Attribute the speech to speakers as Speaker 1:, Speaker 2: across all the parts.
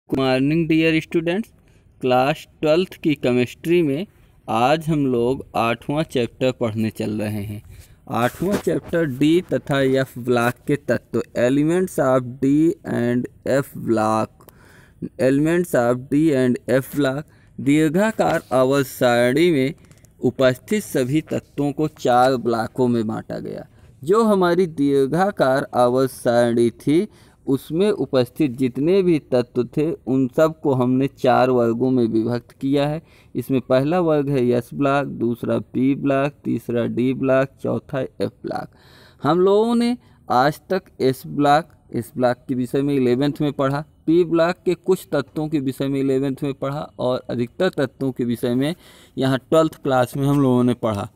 Speaker 1: Good morning dear students. Class 12th की chemistry में आज हम लोग 8वां चैप्टर पढ़ने चल रहे हैं। 8वां चैप्टर डी तथा एफ ब्लॉक के तत्व, elements of D and F block. Elements of D and F block. दीर्घाकार आवर्त सारणी में उपस्थित सभी तत्वों को 4 ब्लॉकों में बांटा गया। जो हमारी दीर्घाकार आवर्त सारणी थी उसमें उपस्थित जितने भी तत्व थे उन सब को हमने 4 वर्गों में विभक्त किया है। इसमें पहला वर्ग है एस ब्लॉक, दूसरा पी ब्लॉक, तीसरा डी ब्लॉक, चौथा एफ ब्लॉक। हम लोगों ने आज तक एस ब्लॉक के विषय में 11th में पढ़ा, पी ब्लॉक के कुछ तत्वों के विषय में 11th में पढ़ा और अधिकतर तत्वों के विषय में यहाँ 12th क्लास में हम लोगों ने पढ़ा।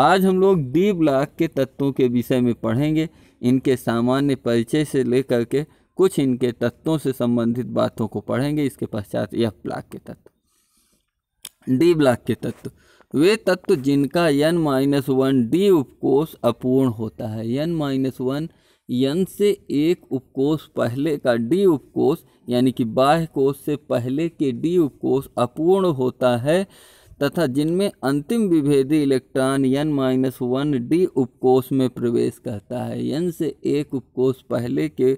Speaker 1: आज हम लोग डी ब्लॉक के तत्वों के विषय में पढ़ेंगे। इनके सामान्य परिचय से लेकर के कुछ इनके तत्वों से संबंधित बातों को पढ़ेंगे। इसके पश्चात एफ ब्लॉक के तत्व। डी ब्लॉक के तत्व वे तत्व जिनका n-1 डी उपकोष अपूर्ण होता है। n-1 n से एक उपकोष पहले का डी उपकोष यानी कि बाह्य कोष से पहले के डी उपकोष अपूर्ण होता है तथा जिनमें अंतिम विभेदी इलेक्ट्रॉन n-1 डी उपकोष में प्रवेश करता है। n से एक उपकोष पहले के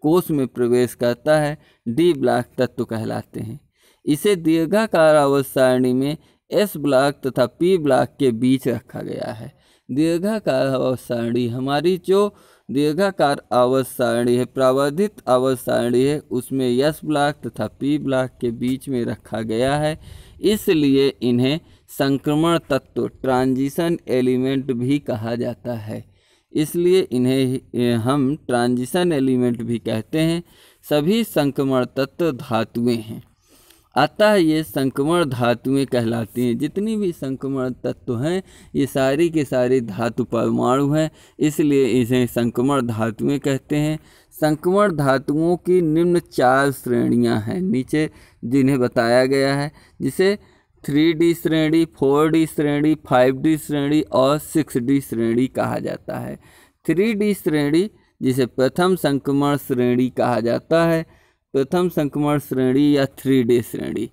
Speaker 1: कोष में प्रवेश करता है, डी ब्लॉक तत्व कहलाते हैं। इसे दीर्घाकार आवर्त सारणी में एस ब्लॉक तथा पी ब्लॉक के बीच रखा गया है। दीर्घाकार आवर्त सारणी, हमारी जो दीर्घाकार आवर्त सारणी है, प्रावर्धित आवर्त सारणी है, उसमें एस ब्लॉक तथा पी ब्लॉक के बीच में रखा गया है। इसलिए इन्हें संक्रमण तत्व, ट्रांजिशन एलिमेंट भी कहा जाता है। इसलिए इन्हें हम ट्रांजिशन एलिमेंट भी कहते हैं। सभी संक्रमण तत्व धातुएं हैं, अतः ये संक्रमण धातुएं कहलाती हैं। जितनी भी संक्रमण तत्व हैं ये सारी के सारी धातु परमाणु हैं, इसलिए इसे संक्रमण धातुएं कहते हैं। संक्रमण धातुओं की निम्न 4 श्रेणियां हैं नीचे जिन्हें बताया गया है, जिसे 3D श्रेणी, 4D श्रेणी, 5D श्रेणी और 6D श्रेणी कहा जाता है। 3D श्रेणी जिसे प्रथम संक्रमण श्रेणी कहा जाता है, प्रथम संक्रमण श्रेणी या 3D श्रेणी।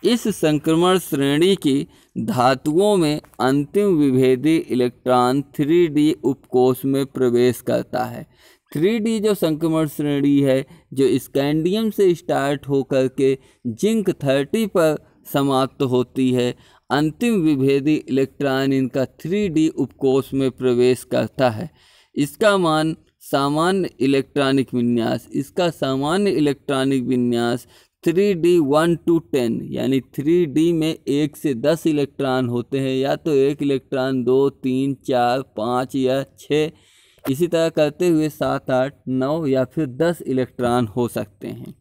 Speaker 1: इस संक्रमण श्रेणी की धातुओं में अंतिम विभेदी इलेक्ट्रॉन 3D उपकोष में प्रवेश करता है। 3D जो संक्रमण श्रेणी है, जो स्कैंडियम से स्टार्ट होकर के जिंक 30 पर समाप्त होती है, अंतिम विभेदी इलेक्ट्रॉन इनका 3D उपकोष में प्रवेश करता है। इसका मान सामान्य इलेक्ट्रॉनिक विन्यास, इसका सामान्य इलेक्ट्रॉनिक विन्यास 3D 1 to 10 यानी 3D में 1 से 10 इलेक्ट्रॉन होते हैं, या तो एक इलेक्ट्रॉन 2, 3, 4, 5 या 6, इसी तरह करते हुए 7, 8, 9 या फिर 10 इलेक्ट्रॉन हो सकते हैं।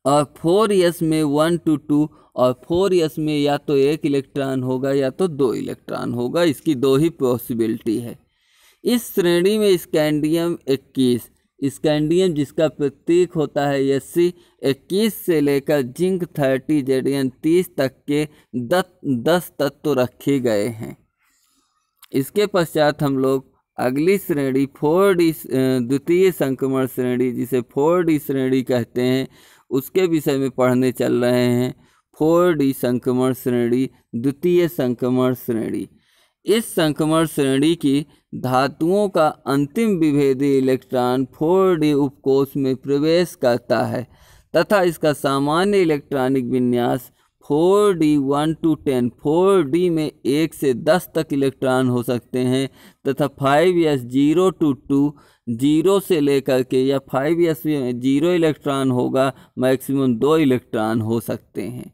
Speaker 1: और 4s में 1 to 2 और 4s में या तो एक इलेक्ट्रॉन होगा या तो 2 इलेक्ट्रॉन होगा, इसकी 2 ही पॉसिबिलिटी है। इस श्रेणी में स्कैंडियम 21, स्कैंडियम जिसका प्रतीक होता है Sc, 21 से लेकर जिंक 30 Zn 30 तक के 10 तत्व रखे गए हैं। इसके पश्चात हम लोग अगली श्रेणी 4D द्वितीय संक्रमण श्रेणी, जिसे 4D श्रेणी कहते हैं, उसके विषय में पढ़ने चल रहे हैं। 4D संक्रमण श्रेणी, द्वितीय संक्रमण श्रेणी। इस संक्रमण श्रेणी की धातुओं का अंतिम विभेदी इलेक्ट्रॉन 4D उपकोष में प्रवेश करता है तथा इसका सामान्य इलेक्ट्रॉनिक विन्यास 4D 1 to 10, 4D में 1 से 10 तक इलेक्ट्रॉन हो सकते हैं तथा 5s 0 to 2, 0 से लेकर के या 5s में 0 इलेक्ट्रॉन होगा, मैक्सिमम 2 इलेक्ट्रॉन हो सकते हैं।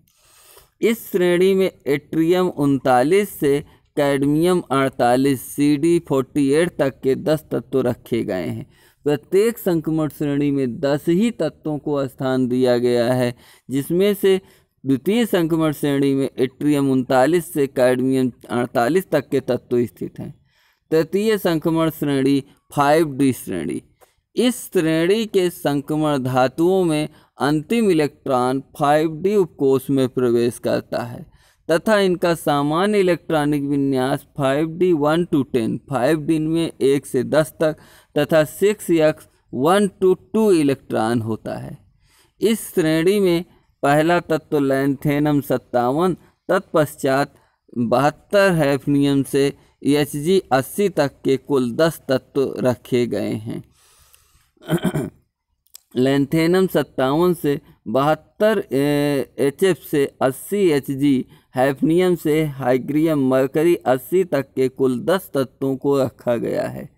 Speaker 1: इस श्रेणी में एट्रियम 39 से कैडमियम 48 CD48 तक के 10 तत्व रखे गए हैं। प्रत्येक संक्रमण श्रेणी में 10 ही तत्वों को स्थान दिया गया है, जिसमें से द्वितीय संक्रमण श्रेणी में एट्रियम 39 से कैडमियम 48 तक के तत्व स्थित हैं। तृतीय संक्रमण श्रेणी 5D श्रेणी। इस श्रेणी के संक्रमण धातुओं में अंतिम इलेक्ट्रॉन 5D उपकोष में प्रवेश करता है तथा इनका सामान्य इलेक्ट्रॉनिक विन्यास 5D 1 to 10, 5D में 1 से 10 तक तथा 6x 1 to 2 इलेक्ट्रॉन होता है। इस श्रेणी में पहला तत्व लैंथेनम 57, तत्पश्चात 72 हैफनियम से Hg 80 तक के कुल 10 तत्व रखे गए हैं। लैंथेनम 57 से 72 HF से 80 Hg, हैफनियम से हाइग्रियम मरकरी 80 तक के कुल 10 तत्वों को रखा गया है।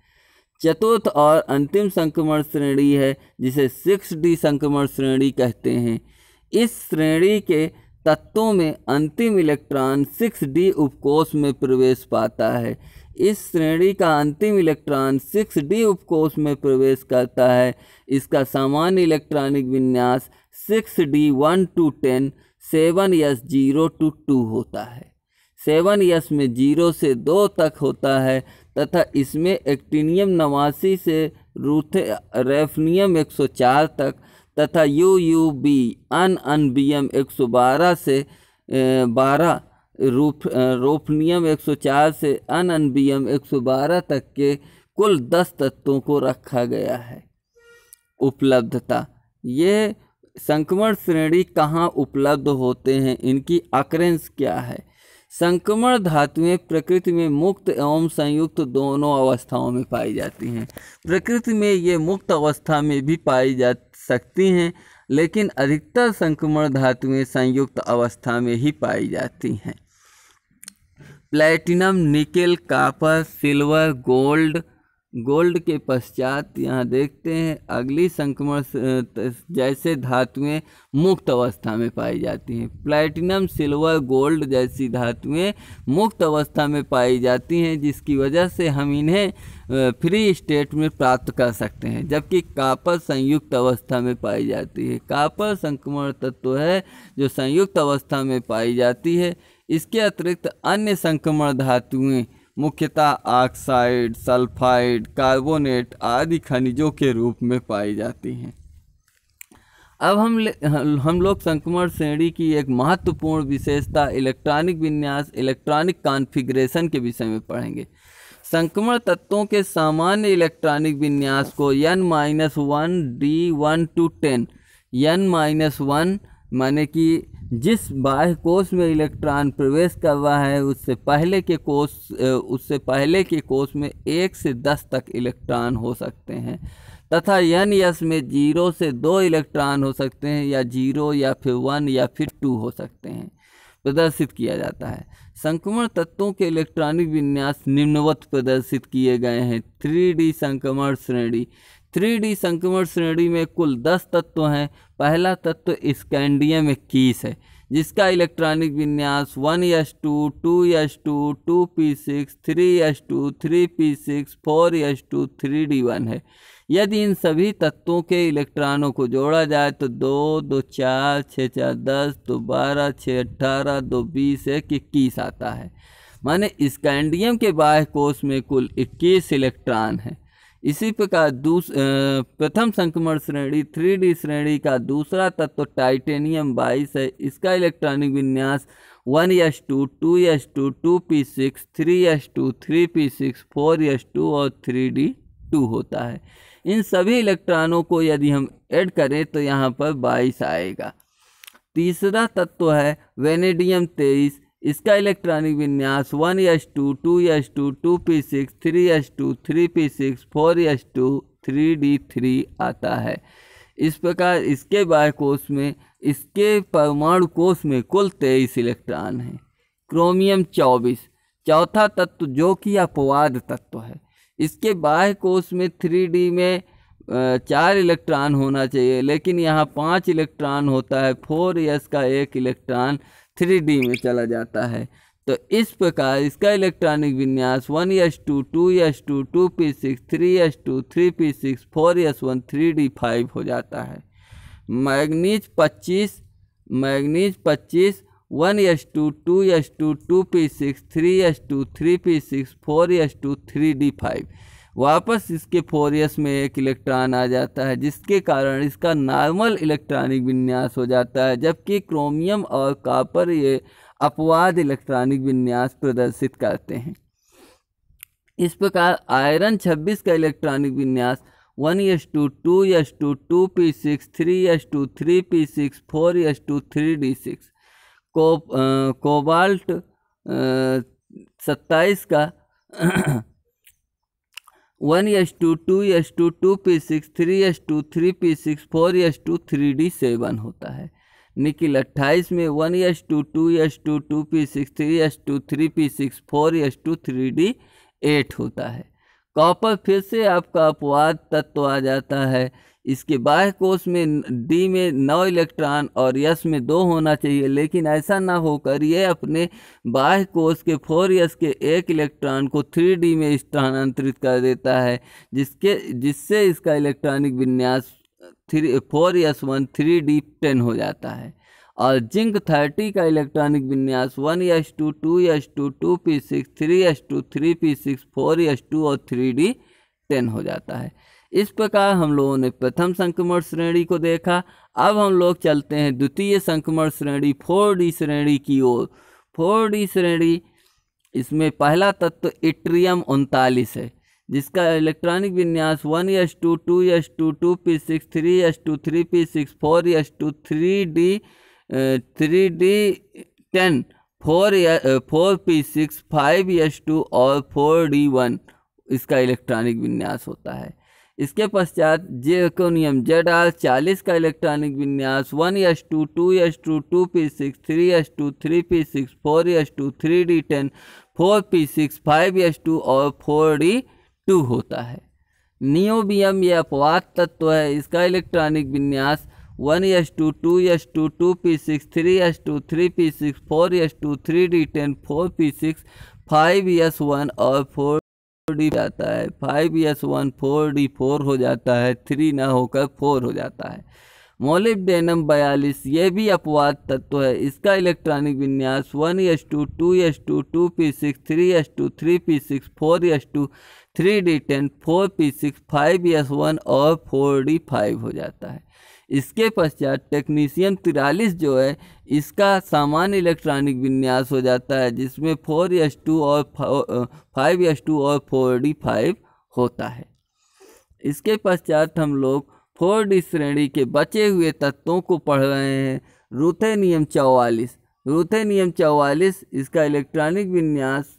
Speaker 1: चतुर्थ और अंतिम संक्रमण श्रेणी है जिसे 6D संक्रमण श्रेणी कहते हैं। इस श्रेणी के तत्वों में अंतिम इलेक्ट्रॉन 6D उपकोष में प्रवेश पाता है। इस श्रेणी का अंतिम इलेक्ट्रॉन 6D उपकोष में प्रवेश करता है। इसका सामान्य इलेक्ट्रॉनिक विन्यास 6D 1 to 10 7s 0 to 2 होता है। 7s में 0 से 2 तक होता है तथा इसमें एक्टिनियम 89 से रेफनियम 104 तक तथा UUB अनबियम 112 से 12 रोफनियम 104 से अनबियम 112 तक के कुल 10 तत्वों को रखा गया है। उपलब्धता, ये संक्रमण श्रेणी कहाँ उपलब्ध होते हैं, इनकी अकरेंस क्या है। संक्रमण धातुएं प्रकृति में मुक्त एवं संयुक्त दोनों अवस्थाओं में पाई जाती हैं। प्रकृति में ये मुक्त अवस्था में भी पाई जा सकती हैं, लेकिन अधिकतर संक्रमण धातुएं संयुक्त अवस्था में ही पाई जाती हैं। Platinum, nickel, copper, silver, gold के पश्चात यहाँ देखते हैं अगली संक्रमण जैसे धातुएं मुक्त अवस्था में पाई जाती हैं। प्लैटिनम, सिल्वर, गोल्ड जैसी धातुएं मुक्त अवस्था में पाई जाती हैं, जिसकी वजह से हम इन्हें फ्री स्टेट में प्राप्त कर सकते हैं, जबकि कॉपर संयुक्त अवस्था में पाई जाती है। कॉपर संक्रमण तत्व है जो संयुक्त अवस्था में पाई जाती है। इसके अतिरिक्त अन्य संक्रमण धातुएं मुख्यतः ऑक्साइड, सल्फाइड, कार्बोनेट आदि खनिजों के रूप में पाई जाती हैं। अब हम लोग संक्रमण श्रेणी की एक महत्वपूर्ण विशेषता इलेक्ट्रॉनिक विन्यास, इलेक्ट्रॉनिक कॉन्फ़िगरेशन के विषय में पढ़ेंगे। संक्रमण तत्वों के सामान्य इलेक्ट्रॉनिक विन्यास को n-1 D1 to 10 n-1 माने कि जिस बाह्य कोश में इलेक्ट्रॉन प्रवेश कर रहा है उससे पहले के कोश में 1 से 10 तक इलेक्ट्रॉन हो सकते हैं तथा n-s में 0 से 2 इलेक्ट्रॉन हो सकते हैं या 0 या फिर 1 या फिर 2 हो सकते हैं, प्रदर्शित किया जाता है। संक्रमण तत्वों के इलेक्ट्रॉनिक विन्यास निम्नवत प्रदर्शित किए गए हैं। 3D संक्रमण श्रेणी। 3D संक्रमण श्रेणी में कुल 10 तत्व हैं। पहला तत्व स्कैंडियम 21 है, जिसका इलेक्ट्रॉनिक विन्यास 1s2 2s2 2p6 3s2 3p6 4s2 3d1 है। यदि इन सभी तत्वों के इलेक्ट्रॉनों को जोड़ा जाए तो 2 2 4 6 4 10 2 12 6 18 2 20 21 आता है। माने स्कैंडियम के बाह्य कोश में कुल 21 इलेक्ट्रॉन हैं। इसी प्रकार प्रथम संक्रमण श्रेणी 3D श्रेणी का दूसरा तत्व टाइटेनियम 22 है। इसका इलेक्ट्रॉनिक विन्यास 1s2 2s2 2p6 3s2 3p6 4s2 और 3d2 होता है। इन सभी इलेक्ट्रॉनों को यदि हम ऐड करें तो यहाँ पर 22 आएगा। तीसरा तत्व है वेनेडियम 23। इसका इलेक्ट्रॉनिक विन्यास 1s2 2s2 2p6 3s2 3p6 4s2 3d3 आता है। इस प्रकार इसके बाह्य कोश में, इसके परमाणु कोश में कुल 23 इलेक्ट्रॉन हैं। क्रोमियम 24 चौथा तत्व जो कि अपवाद तत्व है। इसके बाह्य कोश में 3D में 4 इलेक्ट्रॉन होना चाहिए, लेकिन यहाँ 5 इलेक्ट्रॉन होता है। 4s का 1 इलेक्ट्रॉन 3D में चला जाता है। तो इस प्रकार इसका इलेक्ट्रॉनिक विन्यास 1s2 2s2 2p6 3s2 3p6 4s1 3d5 हो जाता है। Manganese 25 1s2 2s2 2p6 3s2 3p6 4s2 3d5 वापस इसके 4s में 1 इलेक्ट्रॉन आ जाता है, जिसके कारण इसका नॉर्मल इलेक्ट्रॉनिक विन्यास हो जाता है, जबकि क्रोमियम और कॉपर ये अपवाद इलेक्ट्रॉनिक विन्यास प्रदर्शित करते हैं। इस प्रकार आयरन 26 का इलेक्ट्रॉनिक विन्यास 1:2, 2:2, 2p6, 3:2, 3p6, 4:2, 3d6। कोबाल्ट 27 का 1:2, 2:2, 2p6, 3:2, 3p6, 4:2, 3d7 होता है। निकिल 28 में 1:2, 2:2, 2p6, 3:2, 3p6, 4:2, 3d8 होता है। कॉपर फिर से आपका अपवाद तत्व आ जाता है। इसके बाह्य कोश में डी में 9 इलेक्ट्रॉन और यस में 2 होना चाहिए, लेकिन ऐसा ना होकर ये अपने बाह्य कोश के 4s के 1 इलेक्ट्रॉन को 3d में स्थानांतरित कर देता है, जिससे इसका इलेक्ट्रॉनिक विन्यास 4s1 3d10 हो जाता है। और जिंक 30 का इलेक्ट्रॉनिक विन्यास 1:2, 2:2, 2p6, 3:2, 3p6, 4:2 और 3d10 हो जाता है। इस प्रकार हम लोगों ने प्रथम संक्रमण श्रेणी को देखा। अब हम लोग चलते हैं द्वितीय संक्रमण श्रेणी 4d श्रेणी की ओर। 4d श्रेणी, इसमें पहला तत्व इट्रियम 39 है, जिसका इलेक्ट्रॉनिक विन्यास 1:2, 2:2, 2p6, 3:2, 3p6, 4:2, 3d10, 4p6, 5s2 और 4d1 इसका इलेक्ट्रॉनिक विन्यास होता है। इसके पश्चात जेकोनियम Zr40 का इलेक्ट्रॉनिक विन्यास 1:2, 2:2, 2p6, 3:2, 3p6, 4:2, 3d10, 4p6, 5s2 और 4d2 होता है। नियोबियम यह अपवाद तत्व है। इसका इलेक्ट्रॉनिक विन्यास 1:2, 2:2, 2p6, 3:2, 3p6, 4:2, 3d10, 4p6, 5s1 और 4d जाता है। 5s1 4d4 हो जाता है, 3 ना होकर 4 हो जाता है। मोलिब्डेनम 42 ये भी अपवाद तत्व है। इसका इलेक्ट्रॉनिक विन्यास 1:2, 2:2, 2p6, 3:2, 3p6, 4:2, 3d10, 4p6, 5s1 और 4d5 हो जाता है। इसके पश्चात टेक्नीशियम 43 जो है, इसका सामान्य इलेक्ट्रॉनिक विन्यास हो जाता है, जिसमें 4s2 और 5s2 और 4d5 होता है। इसके पश्चात हम लोग 4d श्रेणी के बचे हुए तत्वों को पढ़ रहे हैं। रूथेनियम 44। रूथेनियम 44 इसका इलेक्ट्रॉनिक विन्यास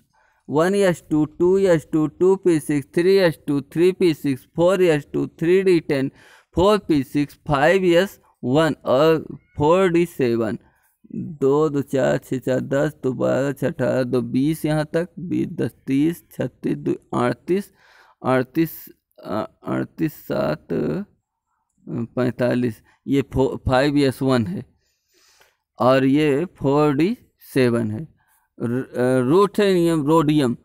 Speaker 1: 1:2, 2:2, 2p6, 3:2, 3p6, 4:2, 3d10, 4p6, 5s1 और 4d7। 2 2 4 6 4 10 2 12 6 18 2 20 यहाँ तक 20 10 30 36 2 38 38 38 7 45 ये 5s1 है और ये 4d7 है। रूथेनियम रोडियम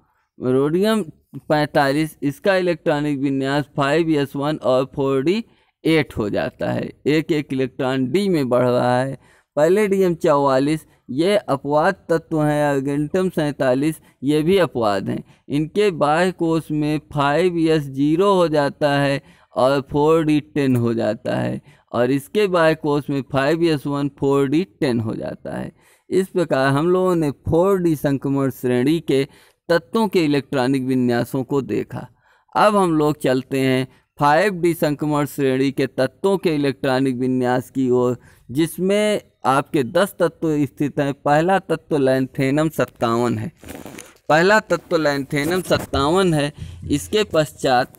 Speaker 1: 45 इसका इलेक्ट्रॉनिक विन्यास 5s1 और 4d8 हो जाता है। एक इलेक्ट्रॉन डी में बढ़ रहा है। पैलेडियम 44 ये अपवाद तत्व हैं। अर्गेंटम 47 ये भी अपवाद हैं। इनके बाह्य कोश में 5s0 हो जाता है और 4d10 हो जाता है, और इसके बाह्य कोश में 5s1 4d10 हो जाता है। इस प्रकार हम लोगों ने 4d संक्रमण श्रेणी के तत्वों के इलेक्ट्रॉनिक विन्यासों को देखा। अब हम लोग चलते हैं 5d संक्रमण श्रेणी के तत्वों के इलेक्ट्रॉनिक विन्यास की ओर, जिसमें आपके 10 तत्व स्थित हैं। पहला तत्व लैंथेनम 57 है। पहला तत्व लैंथेनम 57 है। इसके पश्चात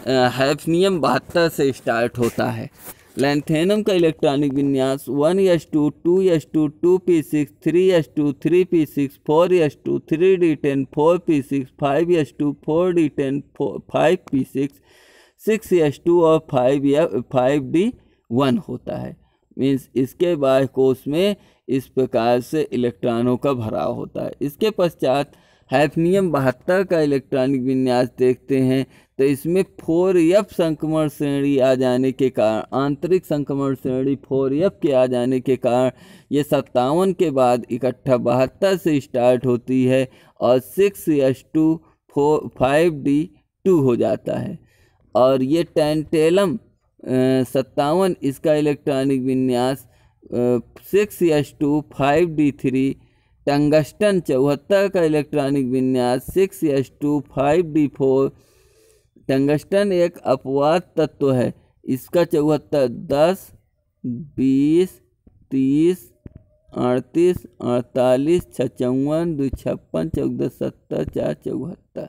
Speaker 1: हैफनियम 72 से स्टार्ट होता है। लैंथेनम का इलेक्ट्रॉनिक विन्यास 1:2, 2:2, 2p6, 3:2, 3p6, 4:2, 3d10, 4p6, 5s2, 4d10, 5p6, 6s2 और 5d1 होता है। मीन्स इसके बाह्य कोश में इस प्रकार से इलेक्ट्रॉनों का भराव होता है। इसके पश्चात हैफनियम 72 का इलेक्ट्रॉनिक विन्यास देखते हैं, तो इसमें 4f संक्रमण श्रेणी आ जाने के कारण, आंतरिक संक्रमण श्रेणी 4f के आ जाने के कारण ये 57 के बाद इकट्ठा 72 से स्टार्ट होती है और 6s2 5d2 हो जाता है। और ये टेंटेलम 57 इसका इलेक्ट्रॉनिक विन्यास 6s2 5d3। टंगस्टन 74 का इलेक्ट्रॉनिक विन्यास 6s2 5d4। टंगस्टन एक अपवाद तत्व है। इसका 74 10 20 30 38 48 56 2 56 14 70 4 74।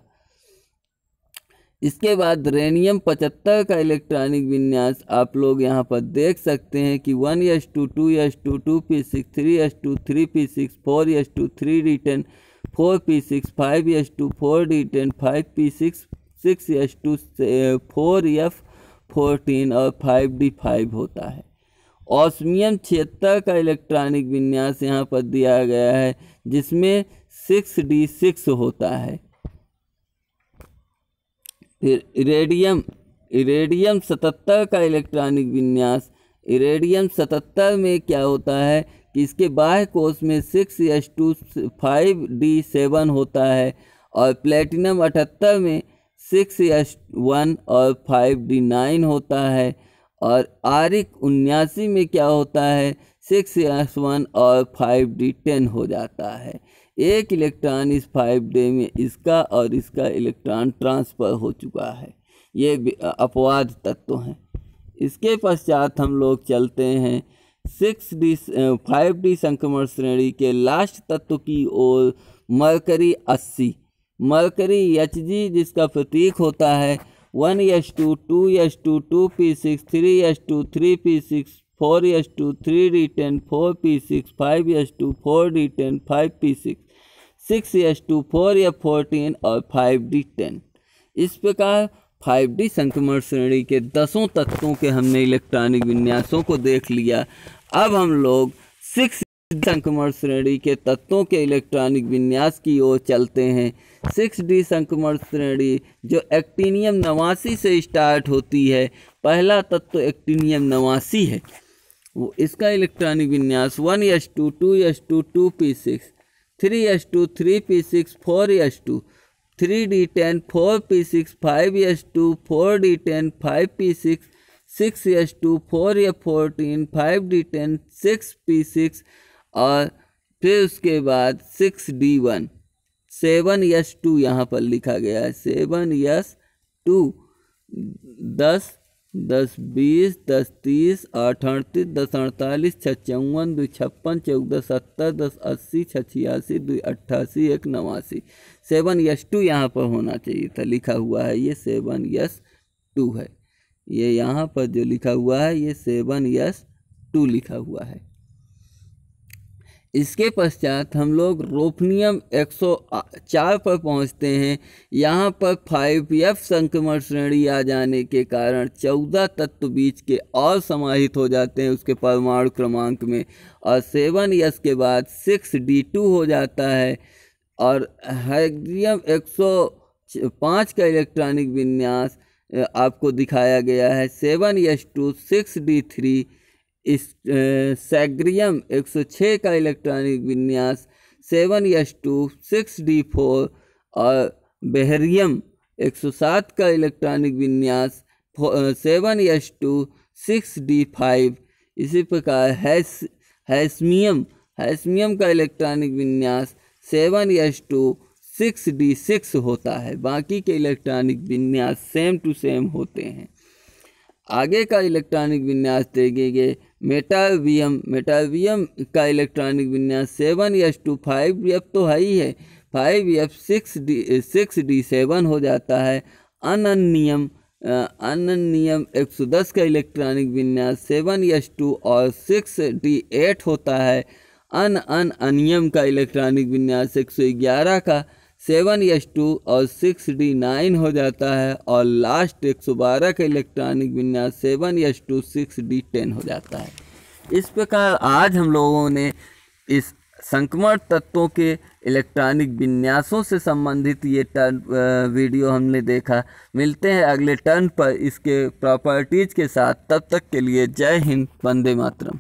Speaker 1: इसके बाद रेनियम 75 का इलेक्ट्रॉनिक विन्यास आप लोग यहाँ पर देख सकते हैं कि 1s2 2s2 2p6 3s2 3p6 4s2 3d10 4p6 5s2 4d10 5p6 6s2 4f14 और 5d5 होता है। ऑस्मियम 76 का इलेक्ट्रॉनिक विन्यास यहाँ पर दिया गया है जिसमें 6d6 होता है। फिर इरेडियम 77 का इलेक्ट्रॉनिक विन्यास। इरेडियम 77 में क्या होता है कि इसके बाह्य कोश में 6s2 5d7 होता है और प्लेटिनम 78 में 6s1 और 5d9 होता है और आरिक 79 में क्या होता है 6s1 और 5d10 हो जाता है। एक इलेक्ट्रॉन इस 5d में इसका और इसका इलेक्ट्रॉन ट्रांसफ़र हो चुका है। ये अपवाद तत्व हैं। इसके पश्चात हम लोग चलते हैं 5d संक्रमण श्रेणी के लास्ट तत्व की ओर। मरकरी 80 मरकरी Hg जिसका प्रतीक होता है 1s2 2s2 2p6 3s2 3p6 4s2 3d10 4p6 5s2 4d10 5p6 6s2 4f14 और 5d10। इस प्रकार 5d संक्रमण श्रेणी के 10 तत्वों के हमने इलेक्ट्रॉनिक विन्यासों को देख लिया। अब हम लोग 6d संक्रमण श्रेणी के तत्वों के इलेक्ट्रॉनिक विन्यास की ओर चलते हैं। 6d संक्रमण श्रेणी जो एक्टिनियम 89 से स्टार्ट होती है। पहला तत्व एक्टिनियम 89 है। वो इसका इलेक्ट्रॉनिक विन्यास 1s2 2s2 2p6 3s2 3p6 4s2 3d10 4p6 5s2 4d10 5p6 6s2 4f14 5d10 6p6 और फिर उसके बाद 6d1 7s2 यहाँ पर लिखा गया है 7s2 10 10 20 10 30 8 38 10 48 56 2 56 14 70 10 80 86 2 88 1 89 7s2 यहाँ पर होना चाहिए था, लिखा हुआ है ये 7s2 है। ये यहाँ पर जो लिखा हुआ है ये 7s2 लिखा हुआ है। इसके पश्चात हम लोग रोफनियम 104 पर पहुंचते हैं। यहाँ पर 5f संक्रमण श्रेणी आ जाने के कारण 14 तत्व बीच के और समाहित हो जाते हैं उसके परमाणु क्रमांक में और 7s के बाद 6d2 हो जाता है। और हाइड्रोजन 105 का इलेक्ट्रॉनिक विन्यास आपको दिखाया गया है 7s2 6d3। इस सैग्रियम 106 का इलेक्ट्रॉनिक विन्यास 7s2 6d4 और बेहरियम 107 का इलेक्ट्रॉनिक विन्यास 7s2 6d5। इसी प्रकार हैस्मियम का इलेक्ट्रॉनिक विन्यास 7s2 6d6 होता है। बाकी के इलेक्ट्रॉनिक विन्यास सेम टू सेम होते हैं। आगे का इलेक्ट्रॉनिक विन्यास देखेंगे मेटावियम का इलेक्ट्रॉनिक विन्यास 7s2 5f तो है ही है 5f 6d7 हो जाता है। अननियम 110 का इलेक्ट्रॉनिक विन्यास 7s2 और 6d8 होता है। अनियम का इलेक्ट्रॉनिक विन्यास 111 का 7s2 और 6d9 हो जाता है और लास्ट 112 का इलेक्ट्रॉनिक विन्यास 7s2 6d10 हो जाता है। इस प्रकार आज हम लोगों ने इस संक्रमण तत्वों के इलेक्ट्रॉनिक विन्यासों से संबंधित ये वीडियो हमने देखा। मिलते हैं अगले टर्न पर इसके प्रॉपर्टीज़ के साथ। तब तक के लिए जय हिंद, वंदे मातरम।